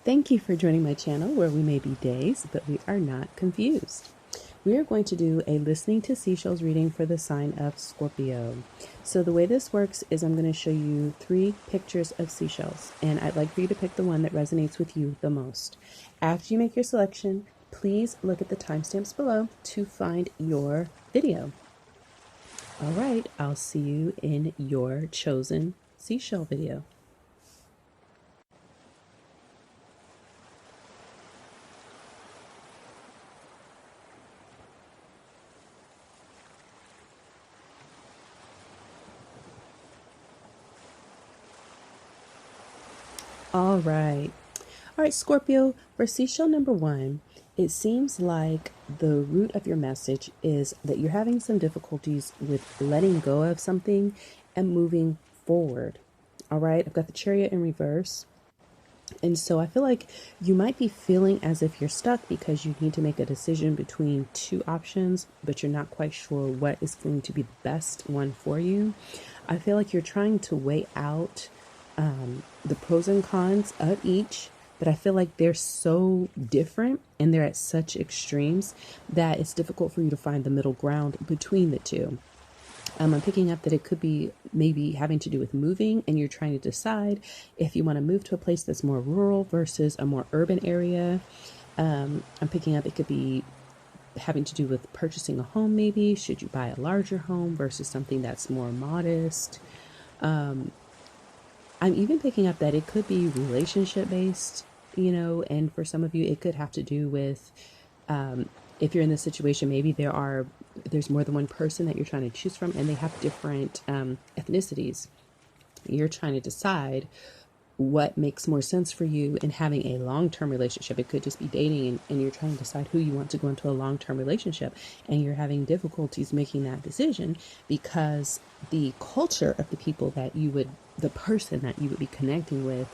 Thank you for joining my channel where we may be dazed, but we are not confused. We are going to do a listening to seashells reading for the sign of Scorpio. So the way this works is I'm going to show you 3 pictures of seashells, and I'd like for you to pick the one that resonates with you the most. After you make your selection, please look at the timestamps below to find your video. All right, I'll see you in your chosen seashell video. All right. All right, Scorpio, for seashell number 1, it seems like the root of your message is that you're having some difficulties with letting go of something and moving forward. All right, I've got the Chariot in reverse. And so I feel like you might be feeling as if you're stuck because you need to make a decision between 2 options, but you're not quite sure what is going to be the best one for you. I feel like you're trying to weigh out the pros and cons of each, but I feel like they're so different and they're at such extremes that it's difficult for you to find the middle ground between the two. I'm picking up that it could be maybe having to do with moving, and you're trying to decide if you want to move to a place that's more rural versus a more urban area. I'm picking up it could be having to do with purchasing a home. Maybe should you buy a larger home versus something that's more modest. I'm even picking up that it could be relationship based, and for some of you, it could have to do with if you're in this situation, maybe there's more than one person that you're trying to choose from, and they have different ethnicities. You're trying to decide what makes more sense for you in having a long-term relationship. It could just be dating, and you're trying to decide who you want to go into a long-term relationship, and you're having difficulties making that decision because the culture of the people that the person that you would be connecting with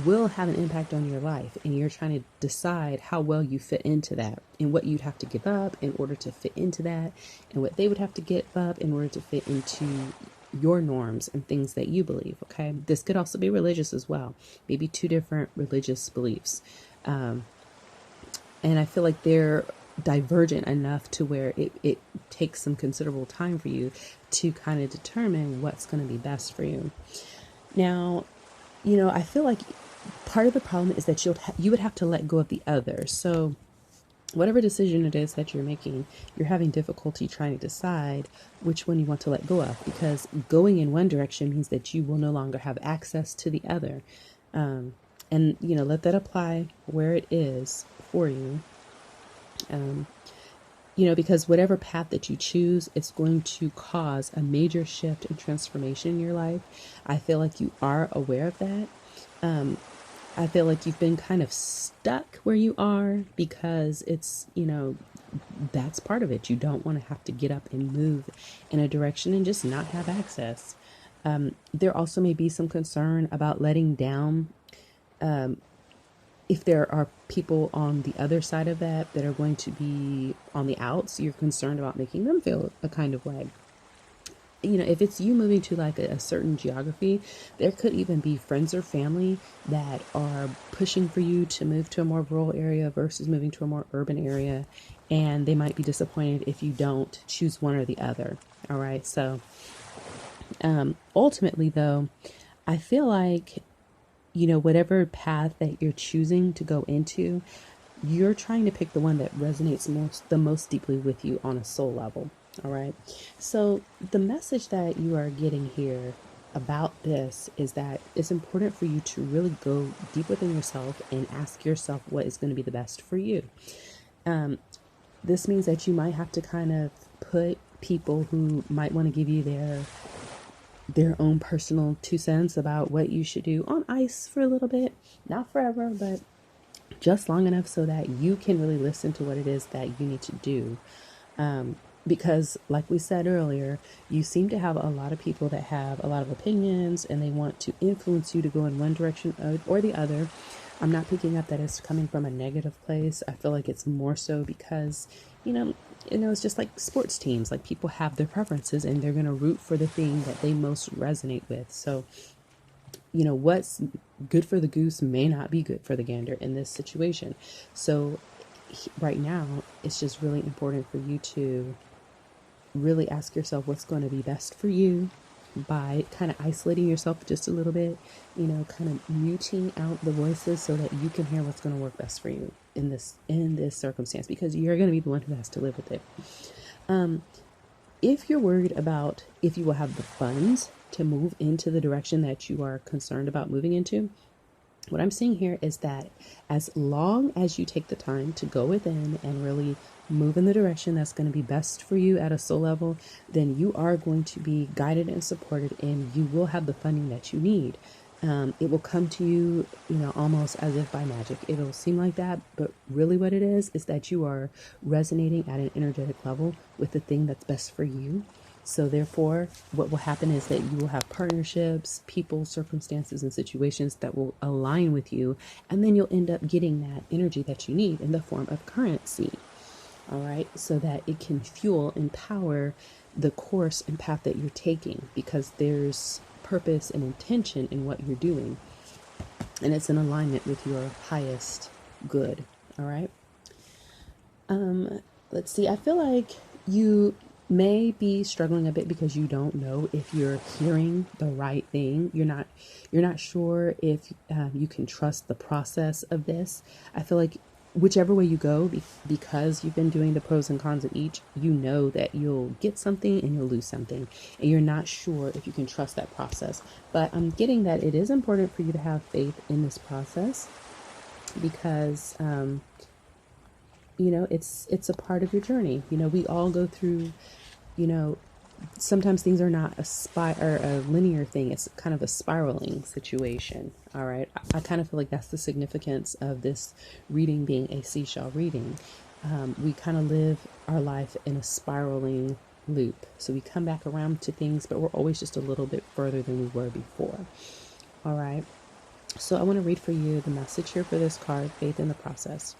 will have an impact on your life, and you're trying to decide how well you fit into that and what you'd have to give up in order to fit into that, and what they would have to give up in order to fit into your norms and things that you believe. Okay, this could also be religious as well, maybe 2 different religious beliefs, and I feel like they're divergent enough to where it takes some considerable time for you to kind of determine what's going to be best for you. Now, I feel like part of the problem is that you would have to let go of the other. So whatever decision it is that you're making, you're having difficulty trying to decide which one you want to let go of, because going in one direction means that you will no longer have access to the other. And, let that apply where it is for you. Because whatever path that you choose, it's going to cause a major shift and transformation in your life. I feel like you are aware of that. I feel like you've been kind of stuck where you are because it's, that's part of it. You don't want to have to get up and move in a direction and just not have access. There also may be some concern about letting down. If there are people on the other side of that are going to be on the outs, you're concerned about making them feel a kind of way. If it's you moving to like a certain geography, there could even be friends or family that are pushing for you to move to a more rural area versus moving to a more urban area. And they might be disappointed if you don't choose one or the other. All right. So ultimately, though, I feel like, whatever path that you're choosing to go into, you're trying to pick the one that resonates the most deeply with you on a soul level. All right. So the message that you are getting here about this is that it's important for you to really go deep within yourself and ask yourself what is going to be the best for you. This means that you might have to kind of put people who might want to give you their own personal 2 cents about what you should do on ice for a little bit, not forever, but just long enough so that you can really listen to what it is that you need to do. Because like we said earlier, you seem to have a lot of people that have a lot of opinions and they want to influence you to go in one direction or the other. I'm not picking up that it's coming from a negative place. I feel like it's more so because, it's just like sports teams. Like, people have their preferences and they're going to root for the thing that they most resonate with. So what's good for the goose may not be good for the gander in this situation. So right now, it's just really important for you to really ask yourself what's going to be best for you by kind of isolating yourself just a little bit, kind of muting out the voices so that you can hear what's going to work best for you in this circumstance, because you're going to be the one who has to live with it. If you're worried about if you will have the funds to move into the direction that you are concerned about moving into, what I'm seeing here is that as long as you take the time to go within and really move in the direction that's going to be best for you at a soul level, then you are going to be guided and supported, and you will have the funding that you need. It will come to you, almost as if by magic. It'll seem like that, but really what it is that you are resonating at an energetic level with the thing that's best for you. So therefore, what will happen is that you will have partnerships, people, circumstances, and situations that will align with you. And then you'll end up getting that energy that you need in the form of currency. All right. So that it can fuel and power the course and path that you're taking, because there's purpose and intention in what you're doing. And it's in alignment with your highest good. All right. Let's see. I feel like you may be struggling a bit because you don't know if you're hearing the right thing. You're not sure if you can trust the process of this. I feel like whichever way you go, because you've been doing the pros and cons of each, you know that you'll get something and you'll lose something, and you're not sure if you can trust that process. But I'm getting that it is important for you to have faith in this process, because it's a part of your journey. We all go through, sometimes things are not a linear thing. It's kind of a spiraling situation. All right. I kind of feel like that's the significance of this reading being a seashell reading. We kind of live our life in a spiraling loop. So we come back around to things, but we're always just a little bit further than we were before. All right. So I want to read for you the message here for this card, Faith in the Process.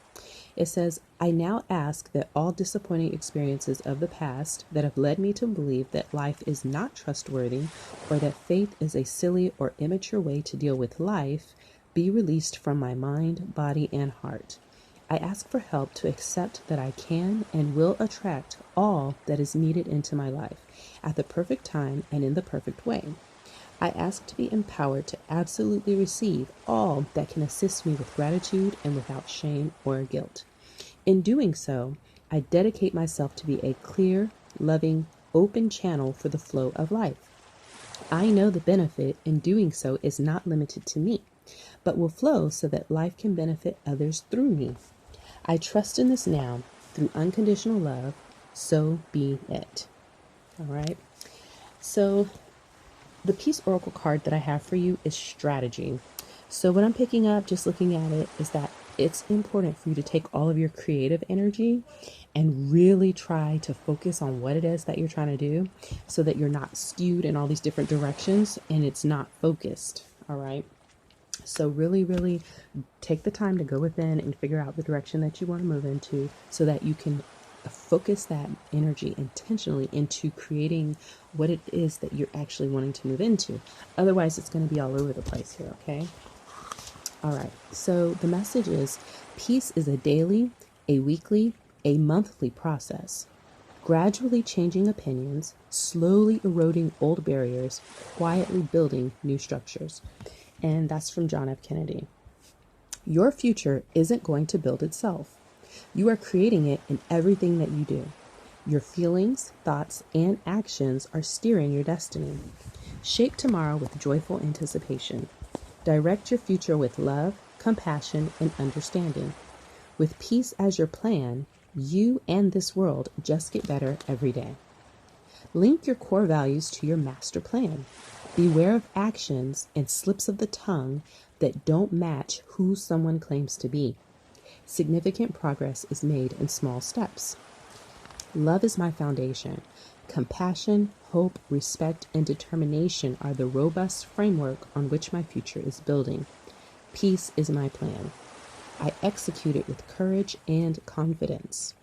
It says, I now ask that all disappointing experiences of the past that have led me to believe that life is not trustworthy, or that faith is a silly or immature way to deal with life, be released from my mind, body, and heart. I ask for help to accept that I can and will attract all that is needed into my life at the perfect time and in the perfect way. I ask to be empowered to absolutely receive all that can assist me with gratitude and without shame or guilt. In doing so, I dedicate myself to be a clear, loving, open channel for the flow of life. I know the benefit in doing so is not limited to me, but will flow so that life can benefit others through me. I trust in this now through unconditional love, so be it. All right. So the Peace Oracle card that I have for you is strategy. So what I'm picking up, just looking at it, is that it's important for you to take all of your creative energy and really try to focus on what it is that you're trying to do, so that you're not skewed in all these different directions and it's not focused. All right. So really, really take the time to go within and figure out the direction that you want to move into, so that you can focus that energy intentionally into creating what it is that you're actually wanting to move into. Otherwise, it's going to be all over the place here, okay? All right, so the message is, peace is a daily, a weekly, a monthly process. Gradually changing opinions, slowly eroding old barriers, quietly building new structures. And that's from John F. Kennedy. Your future isn't going to build itself. You are creating it in everything that you do. Your feelings, thoughts, and actions are steering your destiny. Shape tomorrow with joyful anticipation. Direct your future with love, compassion, and understanding. With peace as your plan, you and this world just get better every day. Link your core values to your master plan. Beware of actions and slips of the tongue that don't match who someone claims to be. Significant progress is made in small steps. Love is my foundation. Compassion, hope, respect, and determination are the robust framework on which my future is building. Peace is my plan. I execute it with courage and confidence.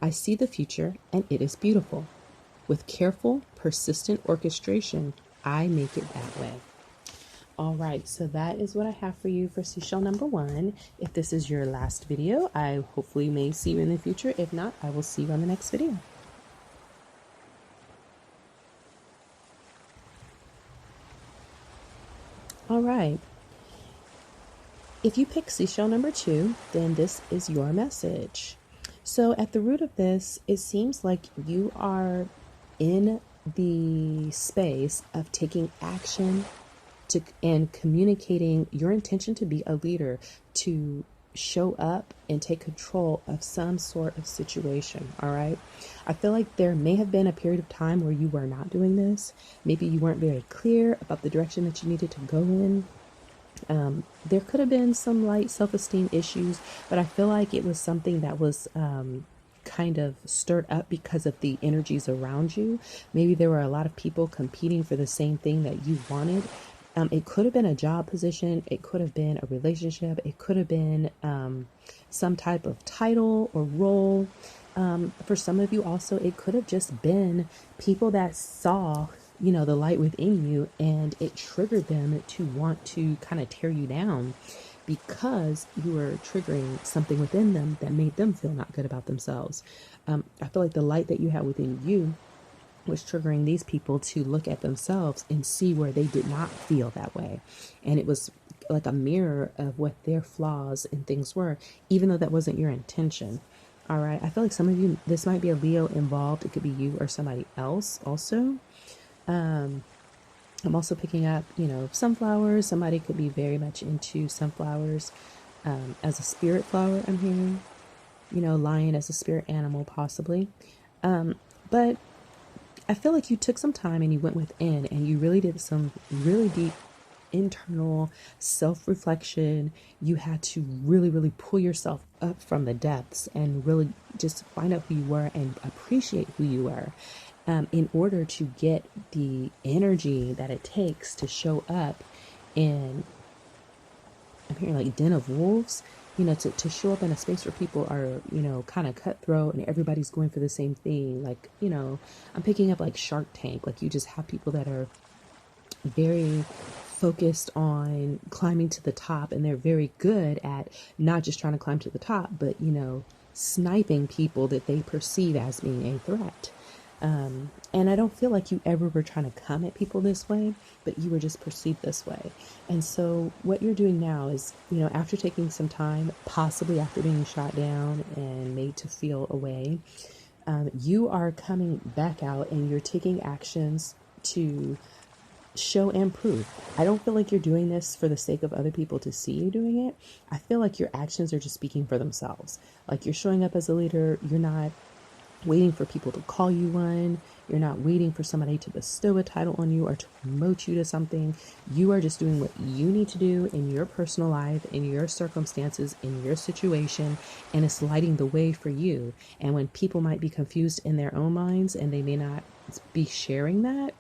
I see the future, and it is beautiful. With careful, persistent orchestration, I make it that way. All right, so that is what I have for you for seashell number one. If this is your last video, I hopefully may see you in the future. If not, I will see you on the next video. All right. If you pick seashell number two, then this is your message. So at the root of this, it seems like you are in the space of taking action and communicating your intention to be a leader, to show up and take control of some sort of situation. All right. I feel like there may have been a period of time where you were not doing this. Maybe you weren't very clear about the direction that you needed to go in. There could have been some light self-esteem issues, but I feel like it was something that was kind of stirred up because of the energies around you. Maybe there were a lot of people competing for the same thing that you wanted. It could have been a job position. It could have been a relationship. It could have been some type of title or role. For some of you also, it could have just been people that saw, you know, the light within you, and it triggered them to want to kind of tear you down because you were triggering something within them that made them feel not good about themselves. I feel like the light that you had within you was triggering these people to look at themselves and see where they did not feel that way. And it was like a mirror of what their flaws and things were, even though that wasn't your intention. All right. I feel like some of you, this might be a Leo involved. It could be you or somebody else also. I'm also picking up, you know, sunflowers. Somebody could be very much into sunflowers as a spirit flower, I'm hearing. You know, lion as a spirit animal, possibly. But I feel like you took some time and you went within and you really did some really deep internal self-reflection. You had to really, really pull yourself up from the depths and really just find out who you were and appreciate who you were, in order to get the energy that it takes to show up in, I'm hearing like den of wolves, you know, to show up in a space where people are, you know, kind of cutthroat and everybody's going for the same thing. Like, you know, I'm picking up like Shark Tank. Like, you just have people that are very focused on climbing to the top, and they're very good at not just trying to climb to the top, but, you know, sniping people that they perceive as being a threat. And I don't feel like you ever were trying to come at people this way, but you were just perceived this way. And so what you're doing now is, you know, after taking some time, possibly after being shot down and made to feel away, you are coming back out and you're taking actions to show and prove. I don't feel like you're doing this for the sake of other people to see you doing it. I feel like your actions are just speaking for themselves. Like, you're showing up as a leader. You're not waiting for people to call you one. You're not waiting for somebody to bestow a title on you or to promote you to something. You are just doing what you need to do in your personal life, in your circumstances, in your situation, and it's lighting the way for you. And when people might be confused in their own minds and they may not be sharing that,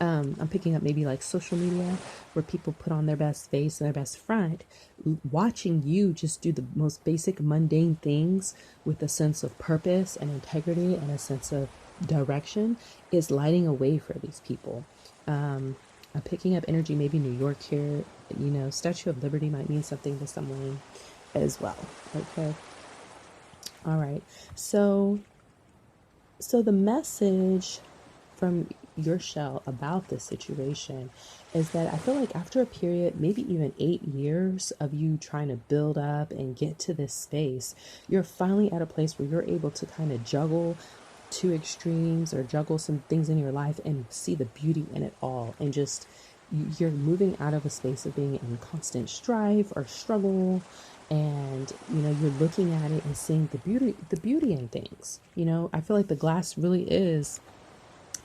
I'm picking up maybe like social media where people put on their best face and their best front. Watching you just do the most basic mundane things with a sense of purpose and integrity and a sense of direction is lighting a way for these people. I'm picking up energy, maybe New York here. You know, Statue of Liberty might mean something to someone as well. Okay. All right. So the message from your shell about this situation is that I feel like after a period, maybe even 8 years of you trying to build up and get to this space, you're finally at a place where you're able to kind of juggle two extremes or juggle some things in your life and see the beauty in it all. And just, you're moving out of a space of being in constant strife or struggle, and, you know, you're looking at it and seeing the beauty in things. You know, I feel like the glass really is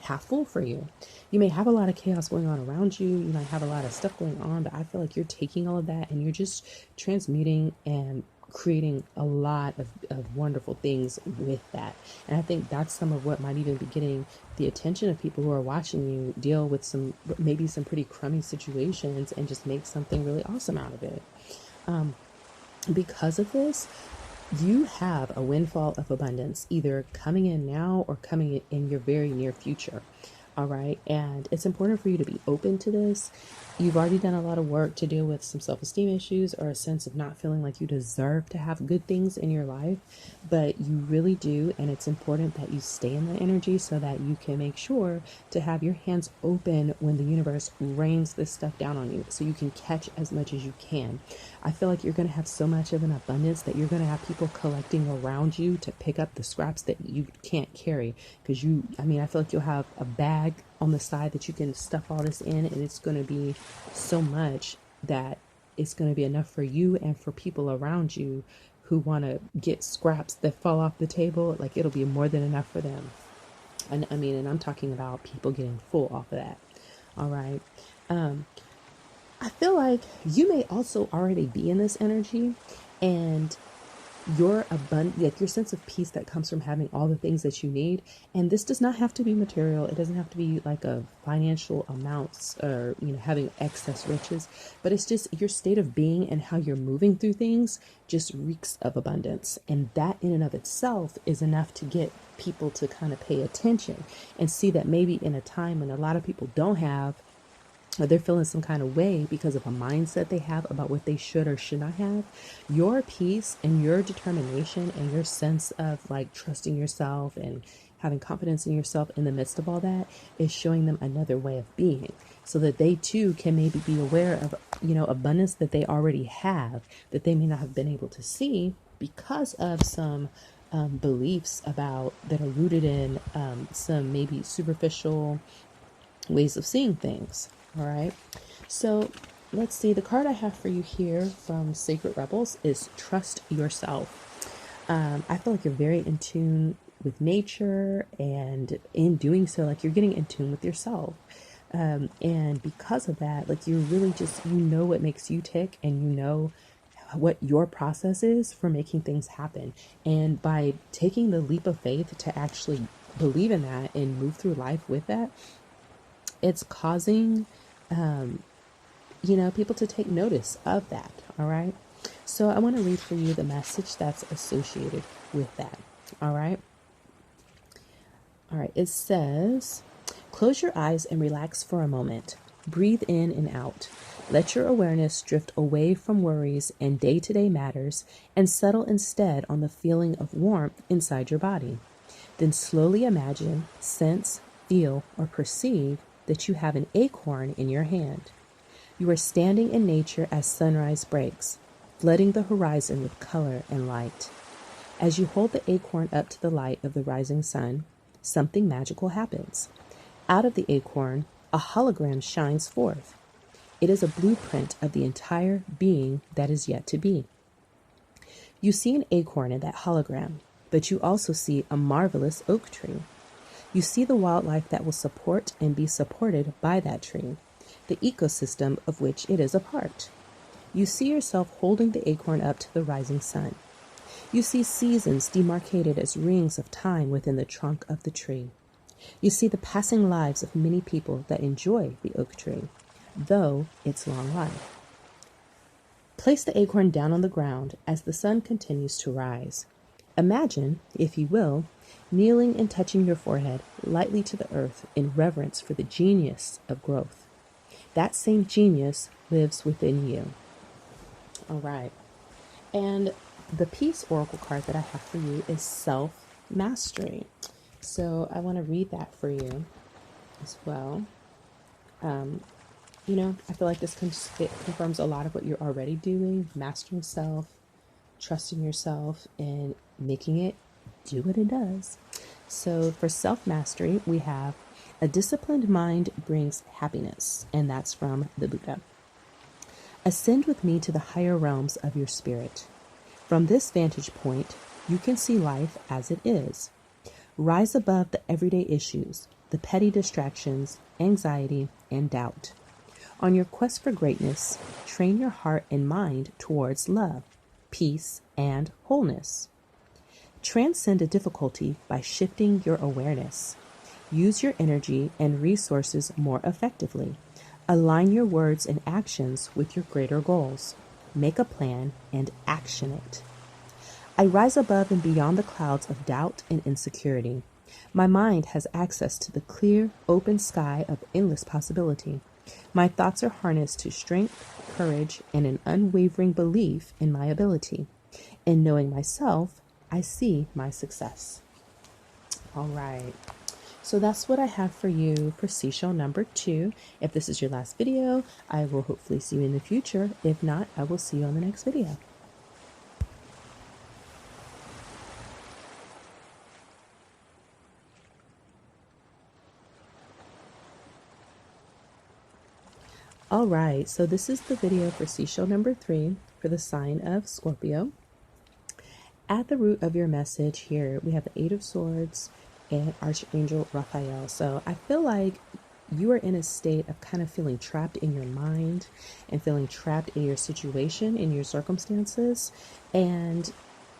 half full for you. You may have a lot of chaos going on around you. You might have a lot of stuff going on, but I feel like you're taking all of that and you're just transmuting and creating a lot of wonderful things with that. And I think that's some of what might even be getting the attention of people who are watching you deal with maybe some pretty crummy situations and just make something really awesome out of it. Because of this, you have a windfall of abundance either coming in now or coming in your very near future. All right. And it's important for you to be open to this. You've already done a lot of work to deal with some self esteem issues or a sense of not feeling like you deserve to have good things in your life, but you really do. And it's important that you stay in the energy so that you can make sure to have your hands open when the universe rains this stuff down on you so you can catch as much as you can. I feel like you're going to have so much of an abundance that you're going to have people collecting around you to pick up the scraps that you can't carry because I feel like you'll have a bag on the side that you can stuff all this in, and it's going to be so much that it's going to be enough for you and for people around you who want to get scraps that fall off the table. Like, it'll be more than enough for them. And I'm talking about people getting full off of that. All right. I feel like you may also already be in this energy, and your abundant, like your sense of peace that comes from having all the things that you need. And this does not have to be material. It doesn't have to be like a financial amounts or, having excess riches, but it's just your state of being and how you're moving through things just reeks of abundance. And that in and of itself is enough to get people to kind of pay attention and see that maybe in a time when a lot of people don't have, or they're feeling some kind of way because of a mindset they have about what they should or should not have, your peace and your determination and your sense of like trusting yourself and having confidence in yourself in the midst of all that is showing them another way of being so that they too can maybe be aware of, abundance that they already have that they may not have been able to see because of some beliefs about that are rooted in some maybe superficial ways of seeing things. All right. So let's see. The card I have for you here from Sacred Rebels is Trust Yourself. I feel like you're very in tune with nature, and in doing so, like you're getting in tune with yourself. And because of that, like you're really just, what makes you tick, and what your process is for making things happen. And by taking the leap of faith to actually believe in that and move through life with that, it's causing people to take notice of that. All right. So I want to read for you the message that's associated with that. All right. All right. It says, close your eyes and relax for a moment. Breathe in and out. Let your awareness drift away from worries and day-to-day matters and settle instead on the feeling of warmth inside your body. Then slowly imagine, sense, feel, or perceive that you have an acorn in your hand. You are standing in nature as sunrise breaks, flooding the horizon with color and light. As you hold the acorn up to the light of the rising sun, something magical happens. Out of the acorn, a hologram shines forth. It is a blueprint of the entire being that is yet to be. You see an acorn in that hologram, but you also see a marvelous oak tree. You see the wildlife that will support and be supported by that tree, the ecosystem of which it is a part. You see yourself holding the acorn up to the rising sun. You see seasons demarcated as rings of time within the trunk of the tree. You see the passing lives of many people that enjoy the oak tree, though its long life. Place the acorn down on the ground as the sun continues to rise. Imagine, if you will, kneeling and touching your forehead lightly to the earth in reverence for the genius of growth. That same genius lives within you. All right. And the Peace Oracle card that I have for you is Self-Mastery. So I want to read that for you as well. I feel like this it confirms a lot of what you're already doing, mastering self, trusting yourself, and making it do what it does. So for self-mastery, we have a disciplined mind brings happiness, and that's from the Buddha. Ascend with me to the higher realms of your spirit. From this vantage point, you can see life as it is. Rise above the everyday issues, the petty distractions, anxiety, and doubt. On your quest for greatness, train your heart and mind towards love, peace, and wholeness. Transcend a difficulty by shifting your awareness. Use your energy and resources more effectively. Align your words and actions with your greater goals. Make a plan and action it. I rise above and beyond the clouds of doubt and insecurity. My mind has access to the clear, open sky of endless possibility. My thoughts are harnessed to strength, courage, and an unwavering belief in my ability. In knowing myself, I see my success. All right. So that's what I have for you for seashell number 2. If this is your last video, I will hopefully see you in the future. If not, I will see you on the next video. All right, so this is the video for seashell number 3 for the sign of Scorpio. At the root of your message here, we have the 8 of Swords and Archangel Raphael. So I feel like you are in a state of kind of feeling trapped in your mind and feeling trapped in your situation, in your circumstances. And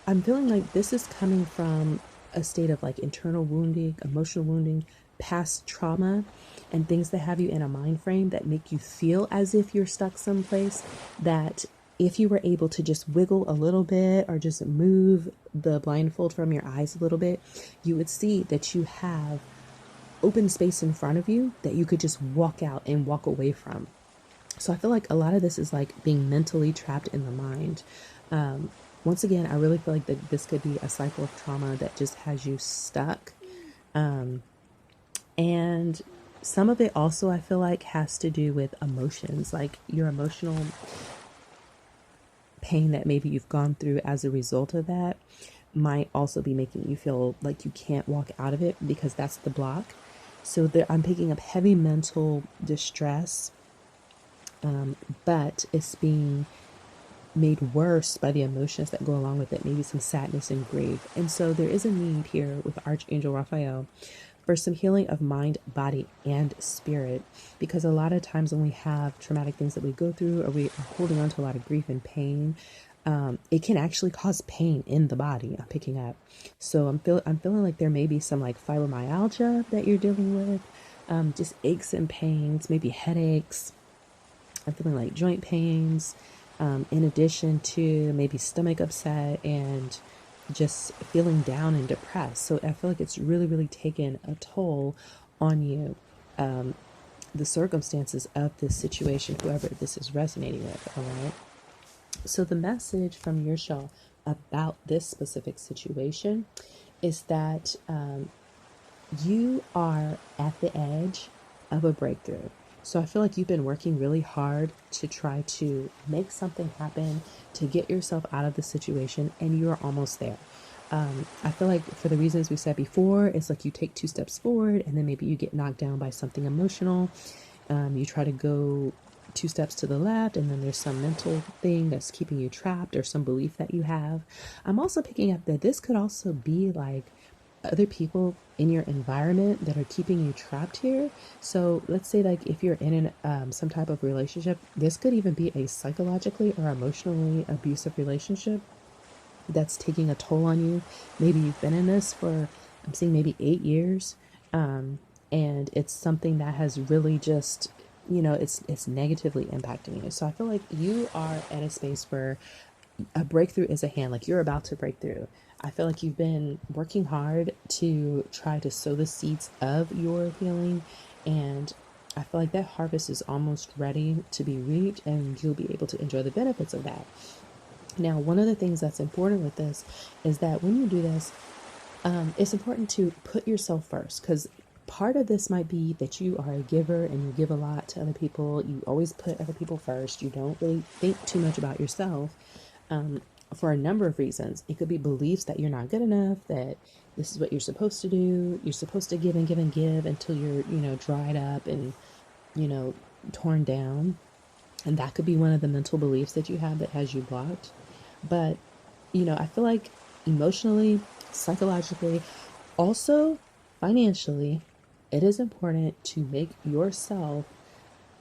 I'm feeling like this is coming from a state of like internal wounding, emotional wounding, past trauma, and things that have you in a mind frame that make you feel as if you're stuck someplace, that if you were able to just wiggle a little bit or just move the blindfold from your eyes a little bit, you would see that you have open space in front of you that you could just walk out and walk away from. So I feel like a lot of this is like being mentally trapped in the mind. Once again, I really feel like that this could be a cycle of trauma that just has you stuck. And some of it also, I feel like, has to do with emotions, like your emotional pain that maybe you've gone through as a result of that might also be making you feel like you can't walk out of it because that's the block. So there, I'm picking up heavy mental distress, but it's being made worse by the emotions that go along with it, maybe some sadness and grief. And so there is a need here with Archangel Raphael for some healing of mind, body, and spirit, because a lot of times when we have traumatic things that we go through, or we are holding on to a lot of grief and pain, it can actually cause pain in the body. I'm picking up. So I'm feeling like there may be some like fibromyalgia that you're dealing with, just aches and pains, maybe headaches. I'm feeling like joint pains, in addition to maybe stomach upset and just feeling down and depressed. So I feel like it's really, really taken a toll on you, the circumstances of this situation, whoever this is resonating with. All right. So the message from your show about this specific situation is that you are at the edge of a breakthrough. So I feel like you've been working really hard to try to make something happen, to get yourself out of the situation, and you're almost there. I feel like for the reasons we said before, it's like you take 2 steps forward and then maybe you get knocked down by something emotional. You try to go 2 steps to the left, and then there's some mental thing that's keeping you trapped, or some belief that you have. I'm also picking up that this could also be like other people in your environment that are keeping you trapped here. So let's say like if you're in some type of relationship, this could even be a psychologically or emotionally abusive relationship that's taking a toll on you. Maybe you've been in this for, I'm seeing maybe 8 years, and it's something that has really just, it's negatively impacting you. So I feel like you are at a space where a breakthrough is at hand, like you're about to break through. I feel like you've been working hard to try to sow the seeds of your healing, and I feel like that harvest is almost ready to be reaped, and you'll be able to enjoy the benefits of that. Now, one of the things that's important with this is that when you do this, it's important to put yourself first, because part of this might be that you are a giver and you give a lot to other people. You always put other people first. You don't really think too much about yourself. For a number of reasons. It could be beliefs that you're not good enough, that this is what you're supposed to do. You're supposed to give and give and give until you're, dried up and, torn down. And that could be one of the mental beliefs that you have that has you blocked. But, I feel like emotionally, psychologically, also financially, it is important to make yourself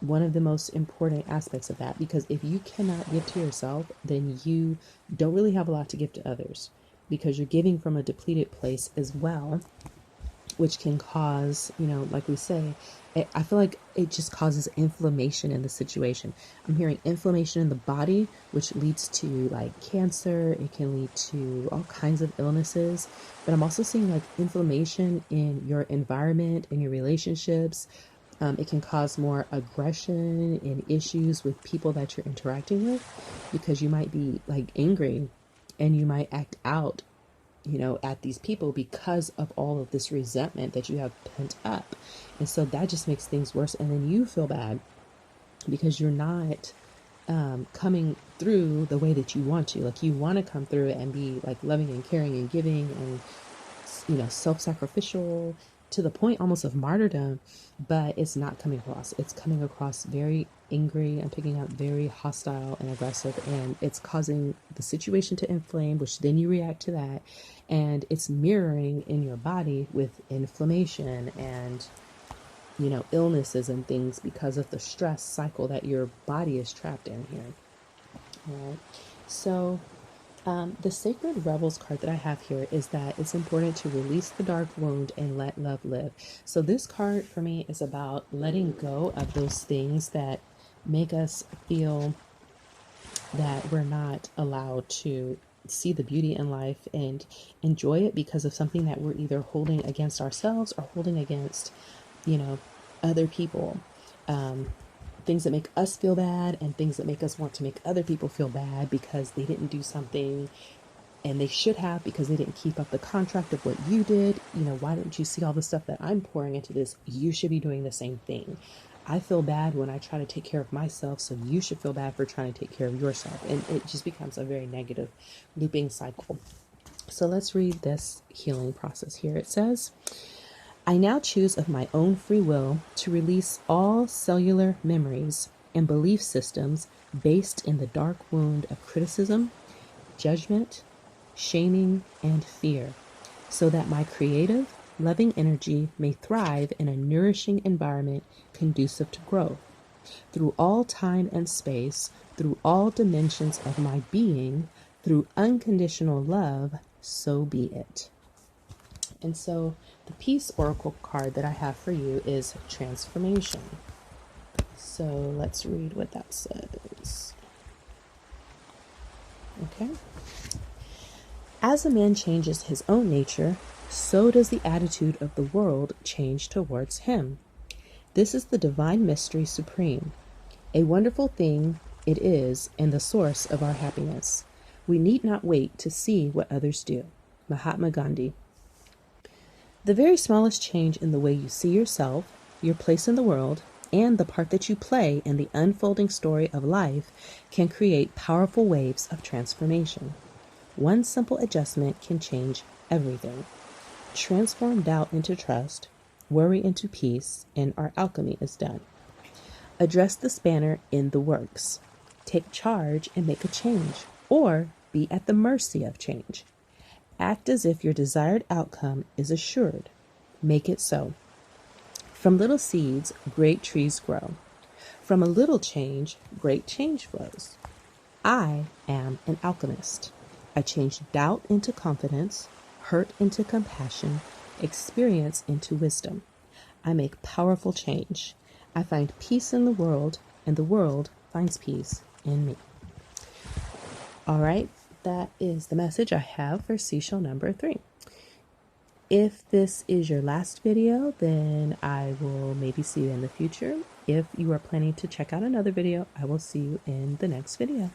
one of the most important aspects of that, because if you cannot give to yourself, then you don't really have a lot to give to others, because you're giving from a depleted place as well. which can cause, like we say, I feel like it just causes inflammation in the situation. I'm hearing inflammation in the body, which leads to like cancer. It can lead to all kinds of illnesses. But I'm also seeing like inflammation in your environment, in your relationships. It can cause more aggression and issues with people that you're interacting with, because you might be like angry and you might act out, at these people because of all of this resentment that you have pent up. And so that just makes things worse. And then you feel bad because you're not coming through the way that you want to. Like, you want to come through and be like loving and caring and giving and, self-sacrificial to the point almost of martyrdom, but it's not coming across. It's coming across very angry. I'm picking up very hostile and aggressive, and it's causing the situation to inflame, which then you react to that, and it's mirroring in your body with inflammation and illnesses and things because of the stress cycle that your body is trapped in here. All right. So the Sacred Rebels card that I have here is that it's important to release the dark wound and let love live. So this card for me is about letting go of those things that make us feel that we're not allowed to see the beauty in life and enjoy it because of something that we're either holding against ourselves or holding against, other people. Things that make us feel bad and things that make us want to make other people feel bad because they didn't do something and they should have, because they didn't keep up the contract of what you did. Why don't you see all the stuff that I'm pouring into this? You should be doing the same thing. I feel bad when I try to take care of myself, so you should feel bad for trying to take care of yourself. And it just becomes a very negative looping cycle. So let's read this healing process here. It says, I now choose of my own free will to release all cellular memories and belief systems based in the dark wound of criticism, judgment, shaming, and fear, so that my creative, loving energy may thrive in a nourishing environment conducive to growth. Through all time and space, through all dimensions of my being, through unconditional love, so be it. And so the Peace Oracle card that I have for you is Transformation. So let's read what that says. Okay. As a man changes his own nature, so does the attitude of the world change towards him. This is the divine mystery supreme. A wonderful thing it is, and the source of our happiness. We need not wait to see what others do. Mahatma Gandhi. The very smallest change in the way you see yourself, your place in the world, and the part that you play in the unfolding story of life can create powerful waves of transformation. One simple adjustment can change everything. Transform doubt into trust, worry into peace, and our alchemy is done. Address the spanner in the works. Take charge and make a change, or be at the mercy of change. Act as if your desired outcome is assured. Make it so. From little seeds, great trees grow. From a little change, great change flows. I am an alchemist. I change doubt into confidence, hurt into compassion, experience into wisdom. I make powerful change. I find peace in the world, and the world finds peace in me. All right, that is the message I have for seashell number 3. If this is your last video, then I will maybe see you in the future. If you are planning to check out another video, I will see you in the next video.